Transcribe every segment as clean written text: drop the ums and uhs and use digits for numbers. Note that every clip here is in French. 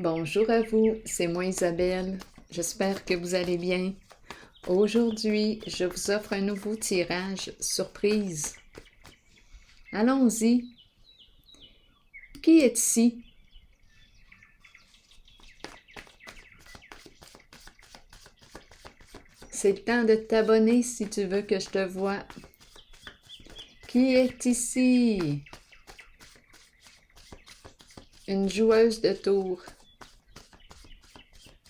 Bonjour à vous, c'est moi Isabelle. J'espère que vous allez bien. Aujourd'hui, je vous offre un nouveau tirage surprise. Allons-y. Qui est ici? C'est le temps de t'abonner si tu veux que je te voie. Qui est ici? Une joueuse de tours.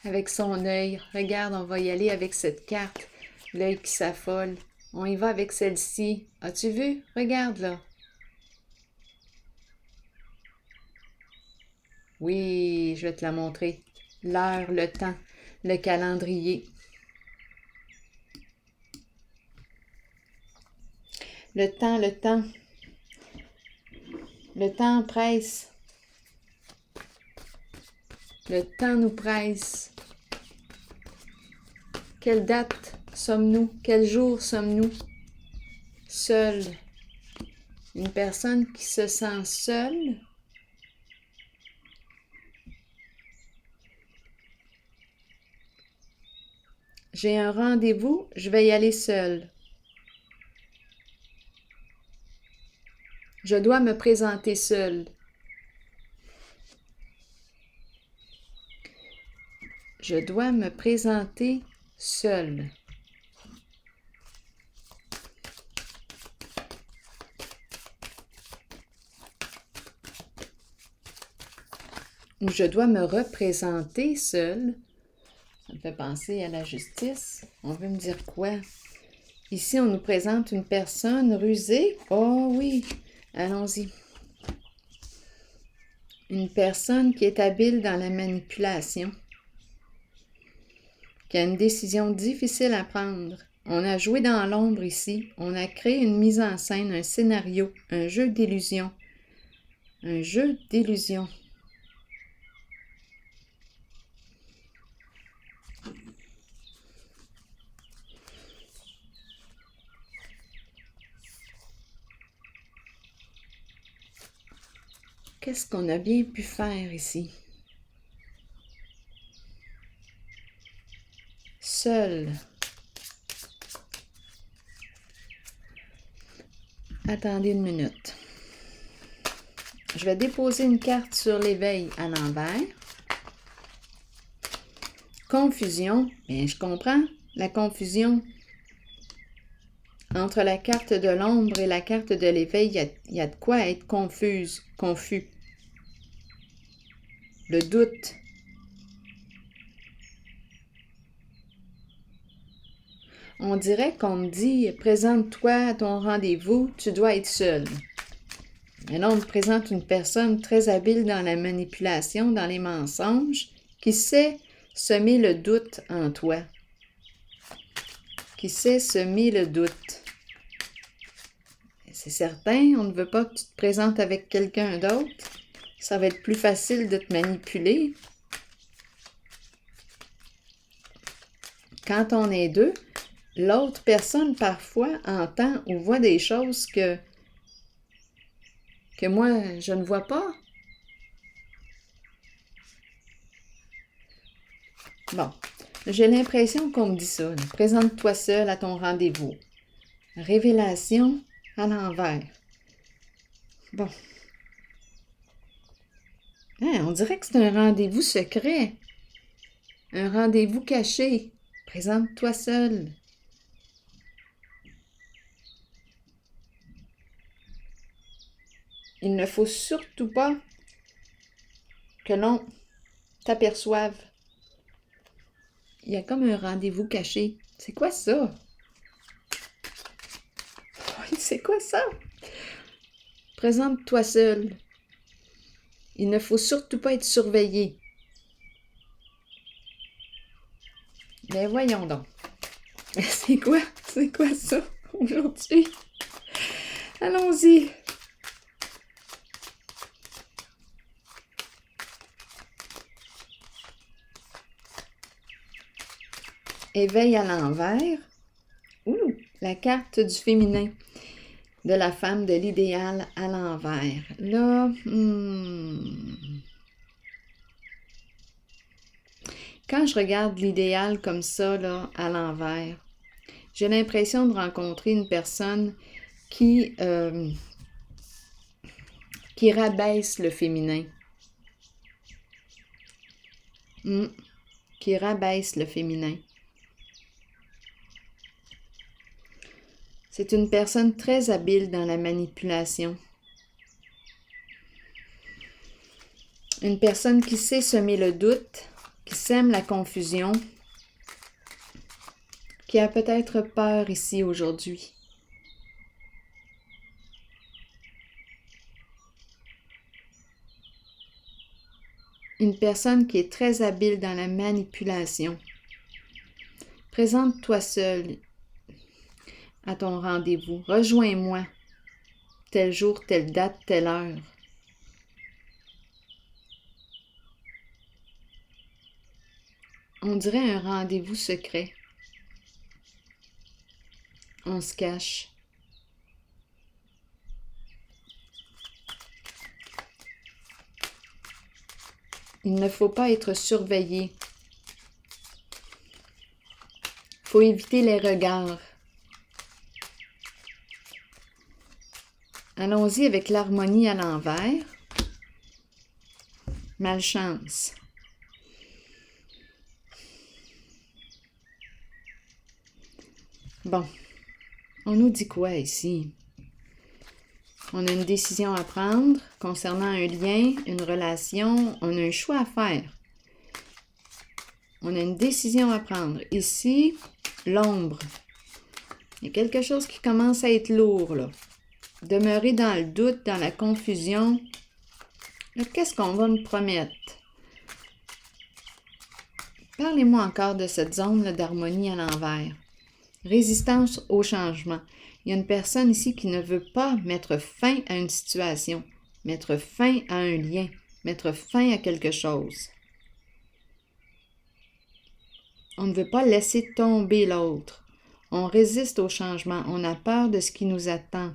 Avec son œil. Regarde, on va y aller avec cette carte. L'œil qui s'affole. On y va avec celle-ci. As-tu vu? Regarde là. Oui, je vais te la montrer. L'heure, le temps, le calendrier. Le temps, le temps. Le temps presse. Le temps nous presse. Quelle date sommes-nous? Quel jour sommes-nous? Seul. Une personne qui se sent seule. J'ai un rendez-vous, je vais y aller seule. Je dois me présenter seule. Je dois me présenter seule. Ou je dois me représenter seule. Ça me fait penser à la justice. On veut me dire quoi? Ici, on nous présente une personne rusée. Oh oui, allons-y. Une personne qui est habile dans la manipulation, qui a une décision difficile à prendre. On a joué dans l'ombre ici. On a créé une mise en scène, un scénario, un jeu d'illusion. Un jeu d'illusion. Qu'est-ce qu'on a bien pu faire ici? Seul. Attendez une minute. Je vais déposer une carte sur l'éveil à l'envers. Confusion. Bien, je comprends la confusion. Entre la carte de l'ombre et la carte de l'éveil, il y a de quoi être confus. Le doute. On dirait qu'on me dit, présente-toi à ton rendez-vous, tu dois être seul. Mais là, on me présente une personne très habile dans la manipulation, dans les mensonges, qui sait semer le doute en toi. Qui sait semer le doute. C'est certain, on ne veut pas que tu te présentes avec quelqu'un d'autre. Ça va être plus facile de te manipuler. Quand on est deux, l'autre personne parfois entend ou voit des choses que moi, je ne vois pas. Bon, j'ai l'impression qu'on me dit ça. Présente-toi seul à ton rendez-vous. Révélation à l'envers. Bon. Hein, on dirait que c'est un rendez-vous secret. Un rendez-vous caché. Présente-toi seul. Il ne faut surtout pas que l'on t'aperçoive. Il y a comme un rendez-vous caché. C'est quoi ça? Oui, c'est quoi ça? Présente-toi seul. Il ne faut surtout pas être surveillé. Mais voyons donc. C'est quoi? C'est quoi ça aujourd'hui? Allons-y. Éveil à l'envers. Ouh, la carte du féminin. De la femme, de l'idéal à l'envers. Là, Quand je regarde l'idéal comme ça, là, à l'envers, j'ai l'impression de rencontrer une personne qui rabaisse le féminin. Qui rabaisse le féminin. C'est une personne très habile dans la manipulation. Une personne qui sait semer le doute, qui sème la confusion, qui a peut-être peur ici aujourd'hui. Une personne qui est très habile dans la manipulation. Présente-toi seul à ton rendez-vous. Rejoins-moi, tel jour, telle date, telle heure. On dirait un rendez-vous secret. On se cache. Il ne faut pas être surveillé. Il faut éviter les regards. Allons-y avec l'harmonie à l'envers. Malchance. Bon, on nous dit quoi ici? On a une décision à prendre concernant un lien, une relation, on a un choix à faire. On a une décision à prendre. Ici, l'ombre. Il y a quelque chose qui commence à être lourd, là. Demeurer dans le doute, dans la confusion. Qu'est-ce qu'on va nous promettre? Parlez-moi encore de cette zone d'harmonie à l'envers. Résistance au changement. Il y a une personne ici qui ne veut pas mettre fin à une situation, mettre fin à un lien, mettre fin à quelque chose. On ne veut pas laisser tomber l'autre. On résiste au changement. On a peur de ce qui nous attend.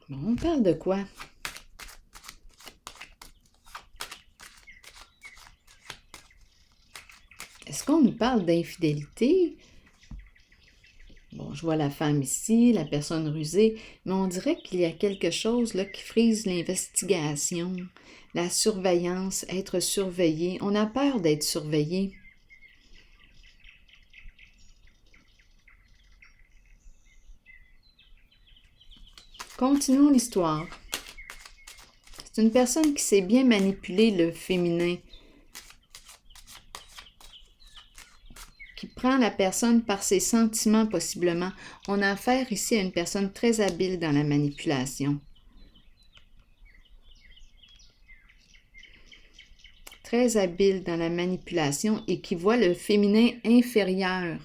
Bon, on parle de quoi? Est-ce qu'on nous parle d'infidélité? Bon, je vois la femme ici, la personne rusée, mais on dirait qu'il y a quelque chose là qui frise l'investigation, la surveillance, être surveillé. On a peur d'être surveillé. Continuons l'histoire. C'est une personne qui sait bien manipuler le féminin, qui prend la personne par ses sentiments possiblement. On a affaire ici à une personne très habile dans la manipulation. Très habile dans la manipulation et qui voit le féminin inférieur.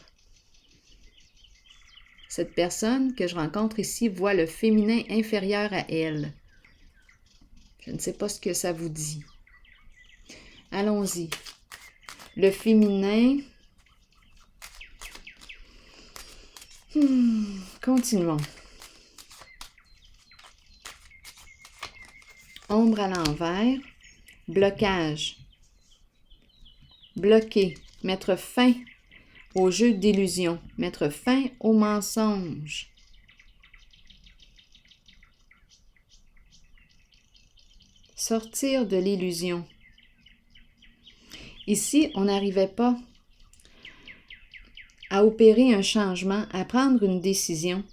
Cette personne que je rencontre ici voit le féminin inférieur à elle. Je ne sais pas ce que ça vous dit. Allons-y. Le féminin... Continuons. Ombre à l'envers. Blocage. Bloquer. Mettre fin au jeu d'illusion. Mettre fin au mensonge. Sortir de l'illusion. Ici, on n'arrivait pas à opérer un changement, à prendre une décision,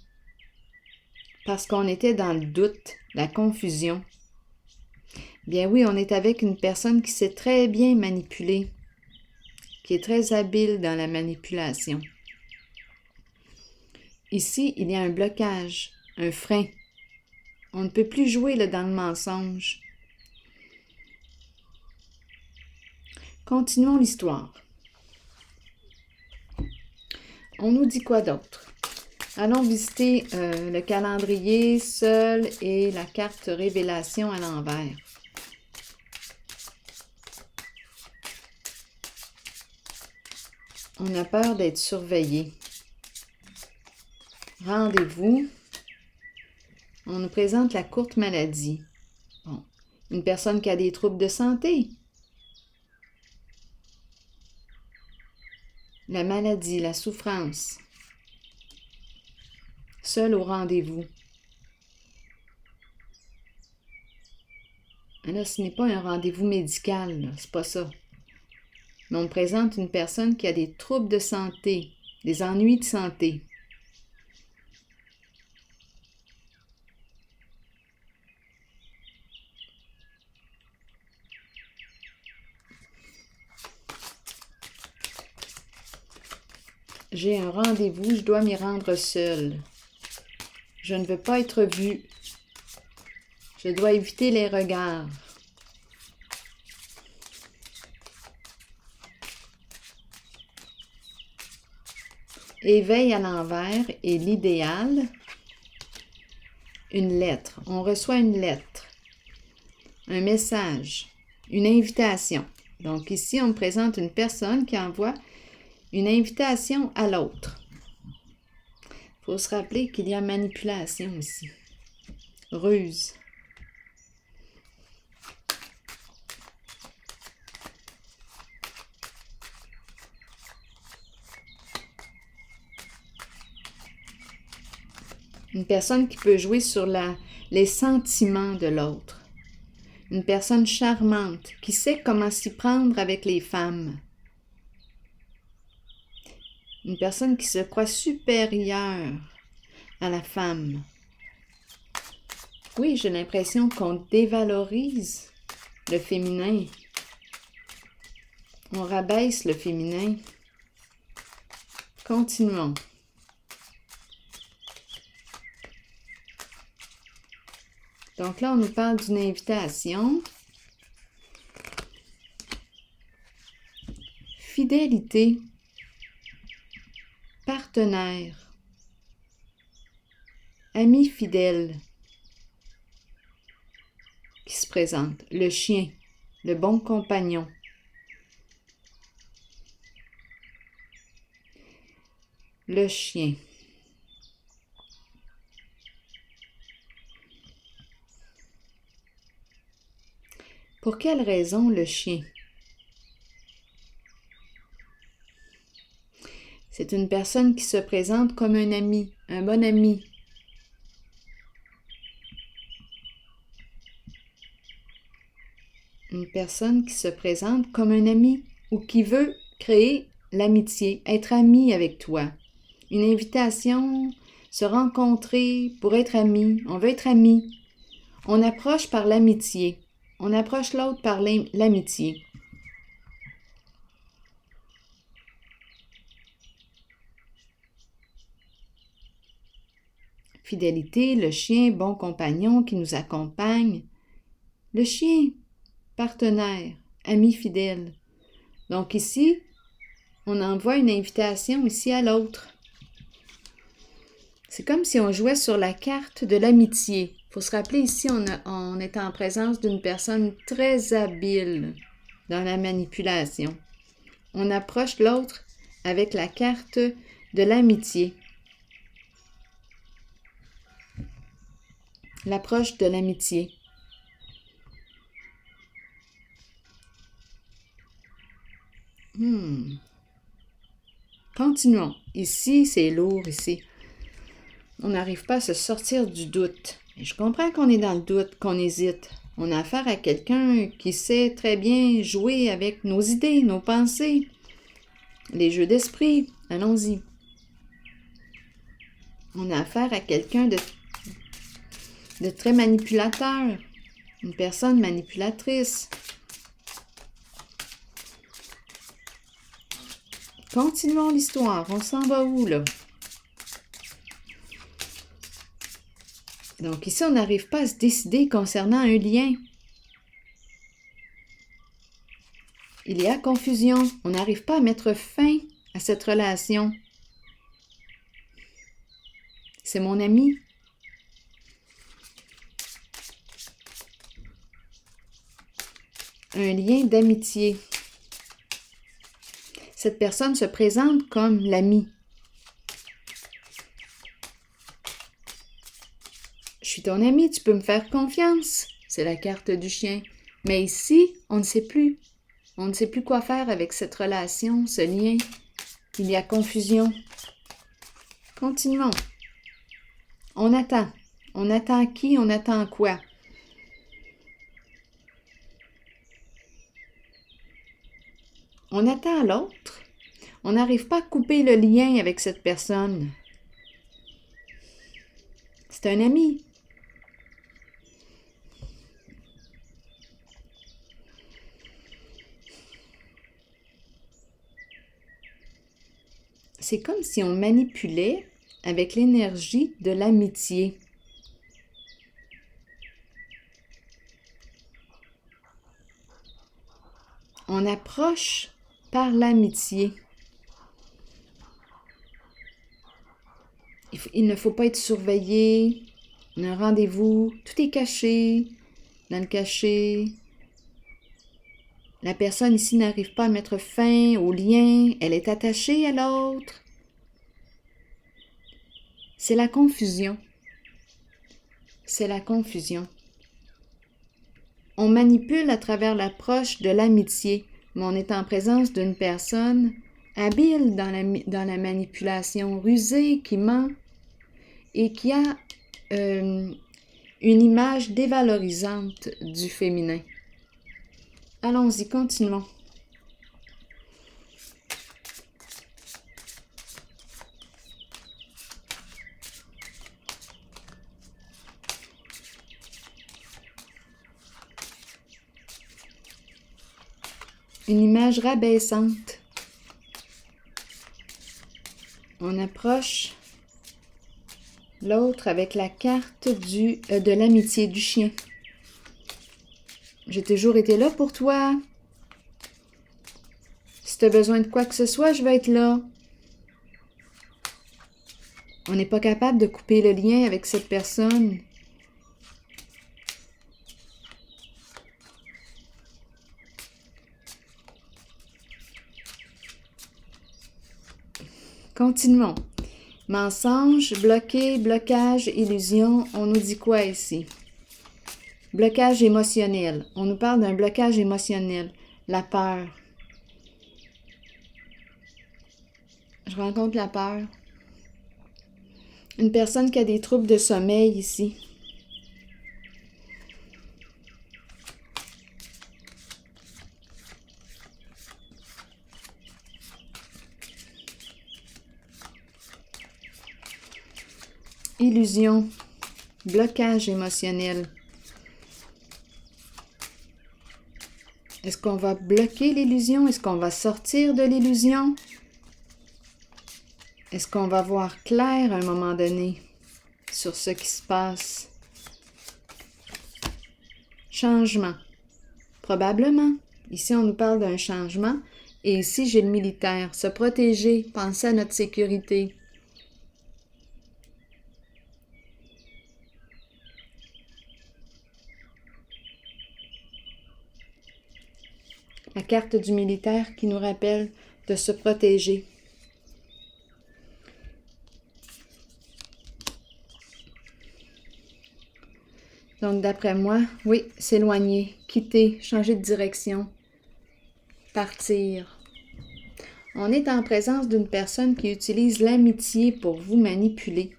parce qu'on était dans le doute, la confusion. Bien oui, on est avec une personne qui sait très bien manipuler, qui est très habile dans la manipulation. Ici, il y a un blocage, un frein. On ne peut plus jouer là, dans le mensonge. Continuons l'histoire. On nous dit quoi d'autre? Allons visiter le calendrier seul et la carte révélation à l'envers. On a peur d'être surveillé. Rendez-vous. On nous présente la courte maladie. Bon. Une personne qui a des troubles de santé. La maladie, la souffrance. Seul au rendez-vous. Là, ce n'est pas un rendez-vous médical, c'est pas ça. Mais on me présente une personne qui a des troubles de santé, des ennuis de santé. J'ai un rendez-vous, je dois m'y rendre seule. Je ne veux pas être vue. Je dois éviter les regards. Éveil à l'envers et l'idéal. Une lettre. On reçoit une lettre. Un message. Une invitation. Donc ici, on me présente une personne qui envoie une invitation à l'autre. Il faut se rappeler qu'il y a manipulation ici. Ruse. Une personne qui peut jouer sur les sentiments de l'autre. Une personne charmante qui sait comment s'y prendre avec les femmes. Une personne qui se croit supérieure à la femme. Oui, j'ai l'impression qu'on dévalorise le féminin. On rabaisse le féminin. Continuons. Donc là, on nous parle d'une invitation. Fidélité. Partenaire. Ami fidèle. Qui se présente. Le chien. Le bon compagnon. Le chien. Pour quelle raison le chien? C'est une personne qui se présente comme un ami, un bon ami. Une personne qui se présente comme un ami ou qui veut créer l'amitié, être ami avec toi. Une invitation, se rencontrer pour être amis. On veut être amis. On approche par l'amitié. On approche l'autre par l'amitié. Fidélité, le chien, bon compagnon qui nous accompagne. Le chien, partenaire, ami fidèle. Donc ici, on envoie une invitation ici à l'autre. C'est comme si on jouait sur la carte de l'amitié. Il faut se rappeler ici, on est en présence d'une personne très habile dans la manipulation. On approche l'autre avec la carte de l'amitié. L'approche de l'amitié. Continuons. Ici, c'est lourd, ici. On n'arrive pas à se sortir du doute. Et je comprends qu'on est dans le doute, qu'on hésite. On a affaire à quelqu'un qui sait très bien jouer avec nos idées, nos pensées. Les jeux d'esprit, allons-y. On a affaire à quelqu'un de très manipulateur. Une personne manipulatrice. Continuons l'histoire. On s'en va où, là? Donc ici, on n'arrive pas à se décider concernant un lien. Il y a confusion. On n'arrive pas à mettre fin à cette relation. C'est mon ami. Un lien d'amitié. Cette personne se présente comme l'ami. Je suis ton ami, tu peux me faire confiance. C'est la carte du chien. Mais ici, on ne sait plus. On ne sait plus quoi faire avec cette relation, ce lien. Il y a confusion. Continuons. On attend. On attend qui? On attend quoi? On attend l'autre. On n'arrive pas à couper le lien avec cette personne. C'est un ami. C'est comme si on manipulait avec l'énergie de l'amitié. On approche par l'amitié. Il ne faut pas être surveillé. On a un rendez-vous. Tout est caché. Dans le cachet. La personne ici n'arrive pas à mettre fin au lien. Elle est attachée à l'autre. C'est la confusion. C'est la confusion. On manipule à travers l'approche de l'amitié, mais on est en présence d'une personne habile dans la manipulation, rusée, qui ment et qui a une image dévalorisante du féminin. Allons-y, continuons. Une image rabaissante. On approche l'autre avec la carte de l'amitié du chien. J'ai toujours été là pour toi. Si tu as besoin de quoi que ce soit, je vais être là. On n'est pas capable de couper le lien avec cette personne. Continuons. Mensonge, bloqué, blocage, illusion. On nous dit quoi ici? Blocage émotionnel. On nous parle d'un blocage émotionnel. La peur. Je rencontre la peur. Une personne qui a des troubles de sommeil ici. Illusion, blocage émotionnel. Est-ce qu'on va bloquer l'illusion? Est-ce qu'on va sortir de l'illusion? Est-ce qu'on va voir clair à un moment donné sur ce qui se passe? Changement. Probablement. Ici, on nous parle d'un changement. Et ici, j'ai le militaire. Se protéger, penser à notre sécurité. La carte du militaire qui nous rappelle de se protéger. Donc, d'après moi, oui, s'éloigner, quitter, changer de direction, partir. On est en présence d'une personne qui utilise l'amitié pour vous manipuler.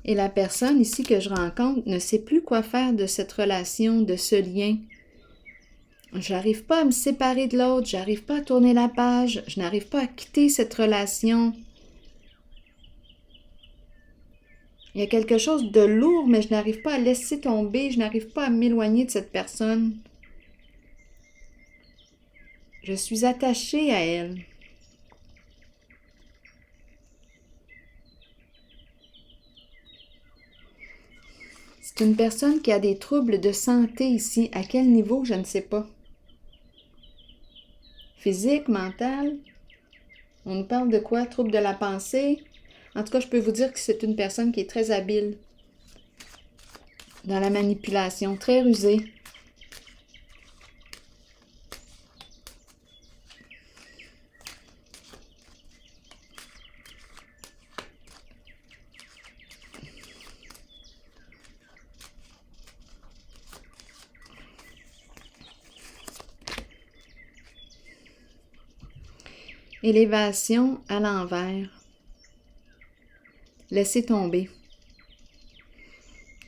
Et la personne ici que je rencontre ne sait plus quoi faire de cette relation, de ce lien. Je n'arrive pas à me séparer de l'autre, je n'arrive pas à tourner la page, je n'arrive pas à quitter cette relation. Il y a quelque chose de lourd, mais je n'arrive pas à laisser tomber, je n'arrive pas à m'éloigner de cette personne. Je suis attachée à elle. C'est une personne qui a des troubles de santé ici. À quel niveau, je ne sais pas. Physique, mental. On nous parle de quoi? Troubles de la pensée. En tout cas, je peux vous dire que c'est une personne qui est très habile dans la manipulation, très rusée. Élévation à l'envers. Laissez tomber.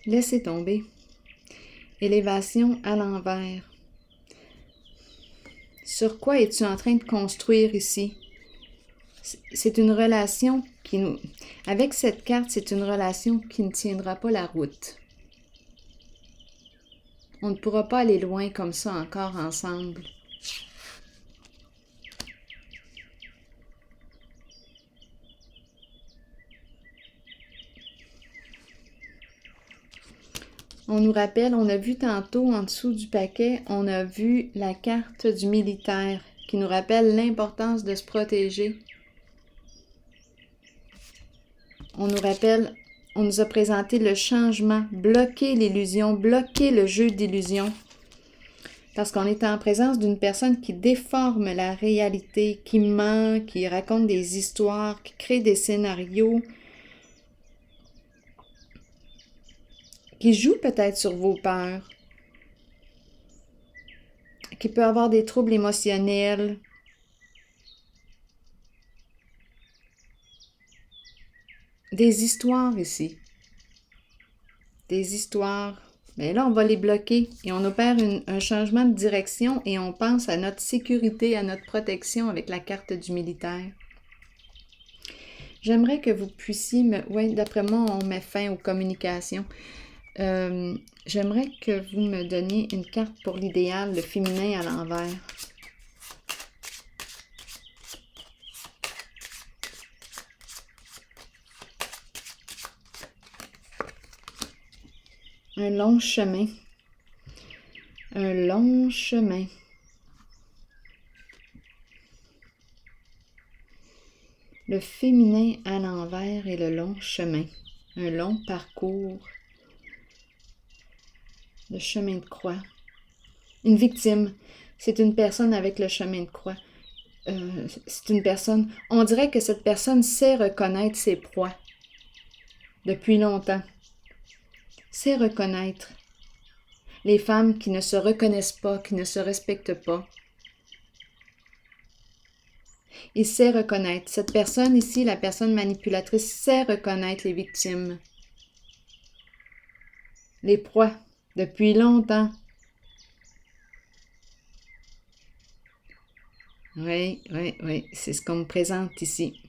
Laissez tomber. Élévation à l'envers. Sur quoi es-tu en train de construire ici? C'est une relation qui nous... Avec cette carte, c'est une relation qui ne tiendra pas la route. On ne pourra pas aller loin comme ça encore ensemble. On nous rappelle, on a vu tantôt en dessous du paquet, on a vu la carte du militaire qui nous rappelle l'importance de se protéger. On nous rappelle, on nous a présenté le changement, bloquer l'illusion, bloquer le jeu d'illusion. Parce qu'on est en présence d'une personne qui déforme la réalité, qui ment, qui raconte des histoires, qui crée des scénarios, qui joue peut-être sur vos peurs, qui peut avoir des troubles émotionnels, des histoires ici. Des histoires. Mais là, on va les bloquer et on opère un changement de direction et on pense à notre sécurité, à notre protection avec la carte du militaire. J'aimerais que vous puissiez me... Oui, d'après moi, on met fin aux communications. J'aimerais que vous me donniez une carte pour l'idéal, le féminin à l'envers. Un long chemin. Un long chemin. Le féminin à l'envers et le long chemin. Un long parcours. Le chemin de croix. Une victime. C'est une personne avec le chemin de croix. C'est une personne... On dirait que cette personne sait reconnaître ses proies. Depuis longtemps. Sait reconnaître les femmes qui ne se reconnaissent pas, qui ne se respectent pas. Il sait reconnaître. Cette personne ici, la personne manipulatrice, sait reconnaître les victimes. Les proies, depuis longtemps. Oui, c'est ce qu'on me présente ici.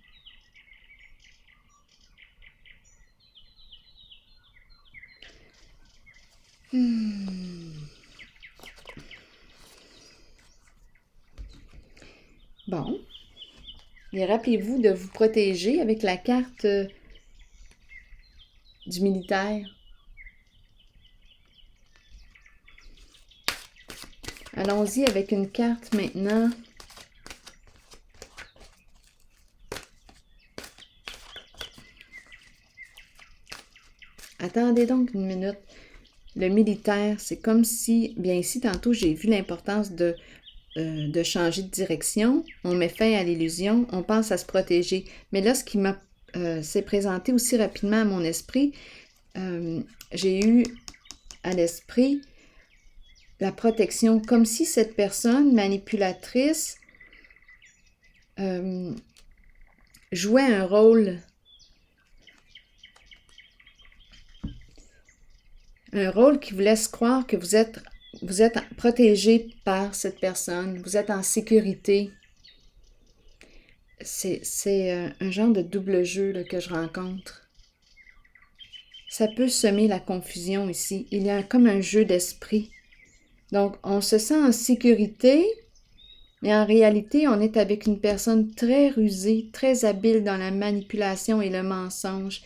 Bon. Et rappelez-vous de vous protéger avec la carte du militaire. Allons-y avec une carte maintenant. Attendez donc une minute. Le militaire, c'est comme si, bien ici, tantôt, j'ai vu l'importance de changer de direction. On met fin à l'illusion, on pense à se protéger. Mais là, ce qui s'est présenté aussi rapidement à mon esprit, j'ai eu à l'esprit la protection, comme si cette personne manipulatrice jouait un rôle qui vous laisse croire que vous êtes protégé par cette personne, vous êtes en sécurité. C'est un genre de double jeu là, que je rencontre. Ça peut semer la confusion ici. Il y a comme un jeu d'esprit. Donc, on se sent en sécurité, mais en réalité, on est avec une personne très rusée, très habile dans la manipulation et le mensonge,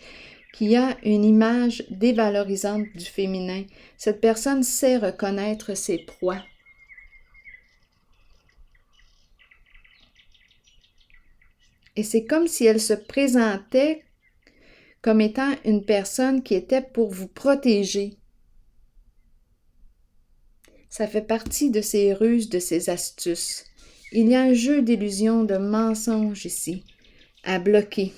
qui a une image dévalorisante du féminin. Cette personne sait reconnaître ses proies. Et c'est comme si elle se présentait comme étant une personne qui était pour vous protéger. Ça fait partie de ses ruses, de ses astuces. Il y a un jeu d'illusions, de mensonges ici, à bloquer.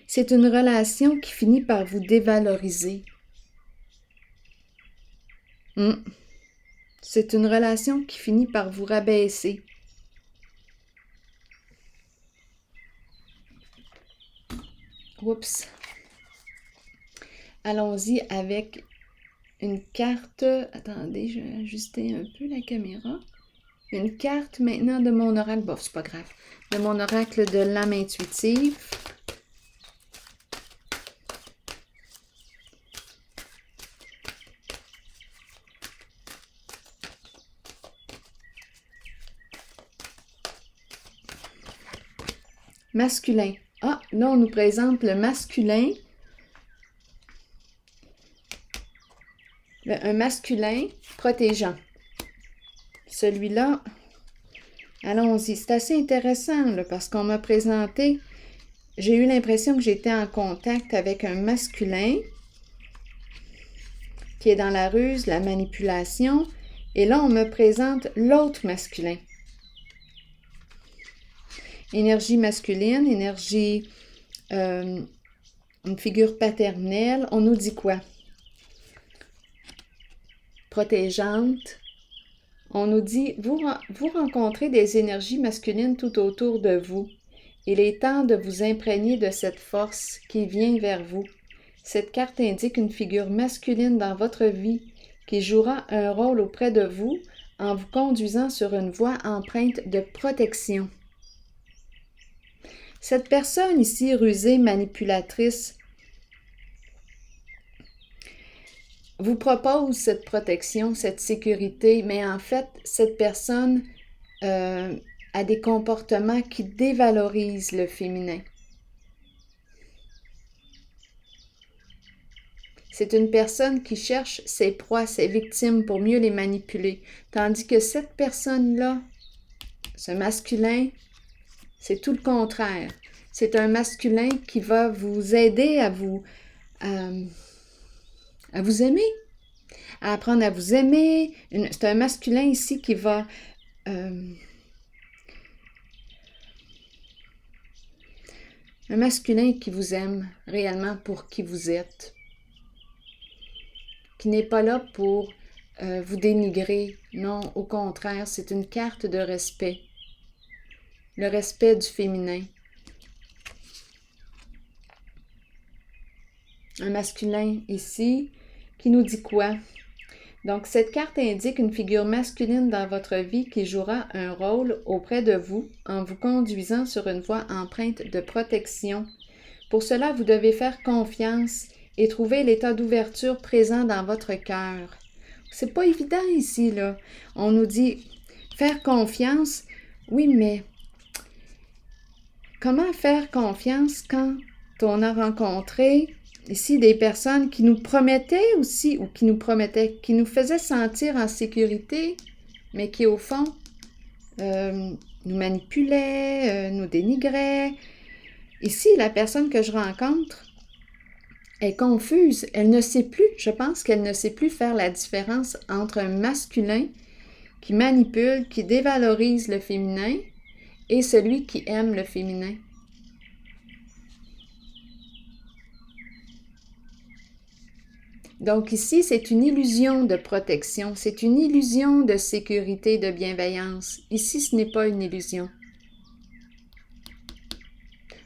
C'est une relation qui finit par vous dévaloriser. C'est une relation qui finit par vous rabaisser. Oups. Allons-y avec une carte. Attendez, je vais ajuster un peu la caméra. Une carte maintenant de mon oracle. Bon, c'est pas grave. De mon oracle de l'âme intuitive. Masculin. Ah, là, on nous présente le masculin. Un masculin protégeant. Celui-là, allons-y. C'est assez intéressant là, parce qu'on m'a présenté, j'ai eu l'impression que j'étais en contact avec un masculin qui est dans la ruse, la manipulation. Et là, on me présente l'autre masculin. Énergie masculine, énergie, une figure paternelle. On nous dit quoi? Protégeante. On nous dit, vous rencontrez des énergies masculines tout autour de vous. Il est temps de vous imprégner de cette force qui vient vers vous. Cette carte indique une figure masculine dans votre vie qui jouera un rôle auprès de vous en vous conduisant sur une voie empreinte de protection. Cette personne ici, rusée, manipulatrice, vous propose cette protection, cette sécurité, mais en fait, cette personne a des comportements qui dévalorisent le féminin. C'est une personne qui cherche ses proies, ses victimes pour mieux les manipuler, tandis que cette personne-là, ce masculin, c'est tout le contraire. C'est un masculin qui va vous aider à vous aimer, à apprendre à vous aimer. C'est un masculin ici qui va un masculin qui vous aime réellement pour qui vous êtes, qui n'est pas là pour vous dénigrer. Non, au contraire, c'est une carte de respect. Le respect du féminin. Un masculin ici qui nous dit quoi? Donc, cette carte indique une figure masculine dans votre vie qui jouera un rôle auprès de vous en vous conduisant sur une voie empreinte de protection. Pour cela, vous devez faire confiance et trouver l'état d'ouverture présent dans votre cœur. C'est pas évident ici, là. On nous dit faire confiance. Oui, mais comment faire confiance quand on a rencontré ici des personnes qui nous promettaient aussi, ou qui nous faisaient sentir en sécurité, mais qui au fond nous manipulaient, nous dénigraient. Ici, la personne que je rencontre est confuse. Elle ne sait plus, je pense qu'elle ne sait plus faire la différence entre un masculin qui manipule, qui dévalorise le féminin, et celui qui aime le féminin. Donc ici, c'est une illusion de protection, c'est une illusion de sécurité, de bienveillance. Ici, ce n'est pas une illusion.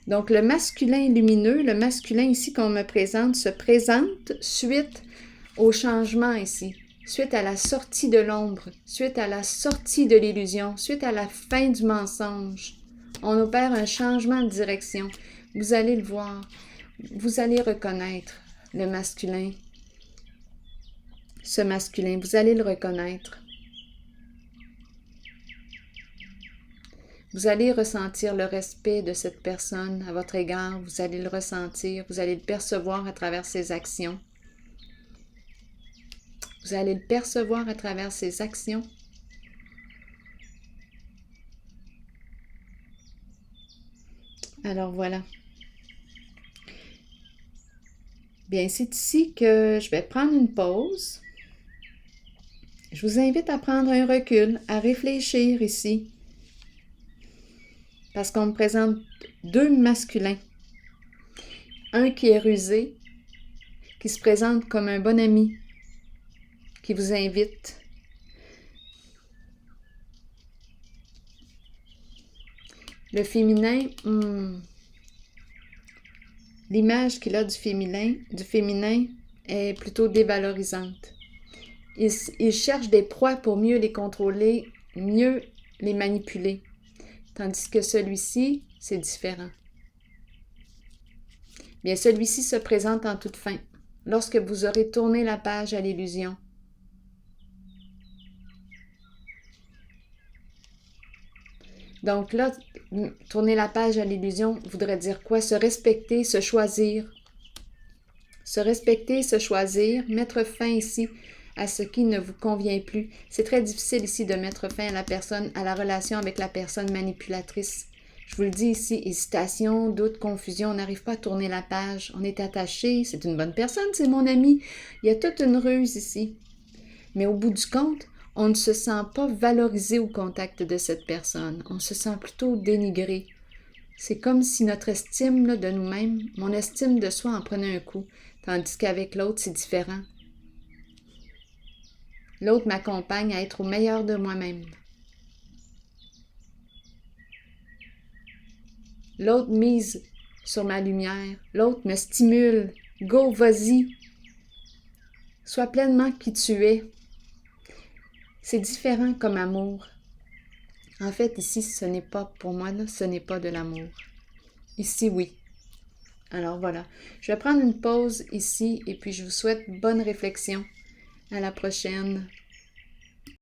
Donc le masculin lumineux, le masculin ici qu'on me présente, se présente suite au changement ici, suite à la sortie de l'ombre, suite à la sortie de l'illusion, suite à la fin du mensonge. On opère un changement de direction. Vous allez le voir, vous allez reconnaître le masculin. Ce masculin, vous allez le reconnaître. Vous allez ressentir le respect de cette personne à votre égard. Vous allez le ressentir, vous allez le percevoir à travers ses actions. Vous allez le percevoir à travers ses actions. Alors voilà. Bien, c'est ici que je vais prendre une pause. Je vous invite à prendre un recul, à réfléchir ici. Parce qu'on me présente deux masculins. Un qui est rusé, qui se présente comme un bon ami, qui vous invite Le féminin, l'image qu'il a du féminin est plutôt dévalorisante. Il cherche des proies pour mieux les contrôler, mieux les manipuler. Tandis que celui-ci, c'est différent. Bien, celui-ci se présente en toute fin, lorsque vous aurez tourné la page à l'illusion. Donc là, tourner la page à l'illusion voudrait dire quoi? Se respecter, se choisir. Se respecter, se choisir, mettre fin ici à ce qui ne vous convient plus. C'est très difficile ici de mettre fin à la relation avec la personne manipulatrice. Je vous le dis ici, hésitation, doute, confusion, on n'arrive pas à tourner la page. On est attaché, c'est une bonne personne, c'est mon ami. Il y a toute une ruse ici. Mais au bout du compte, on ne se sent pas valorisé au contact de cette personne. On se sent plutôt dénigré. C'est comme si notre estime de nous-mêmes, mon estime de soi en prenait un coup, tandis qu'avec l'autre, c'est différent. L'autre m'accompagne à être au meilleur de moi-même. L'autre mise sur ma lumière. L'autre me stimule. Go, vas-y. Sois pleinement qui tu es. C'est différent comme amour. En fait, ici, ce n'est pas, pour moi, là, ce n'est pas de l'amour. Ici, oui. Alors voilà, je vais prendre une pause ici et puis je vous souhaite bonne réflexion. À la prochaine.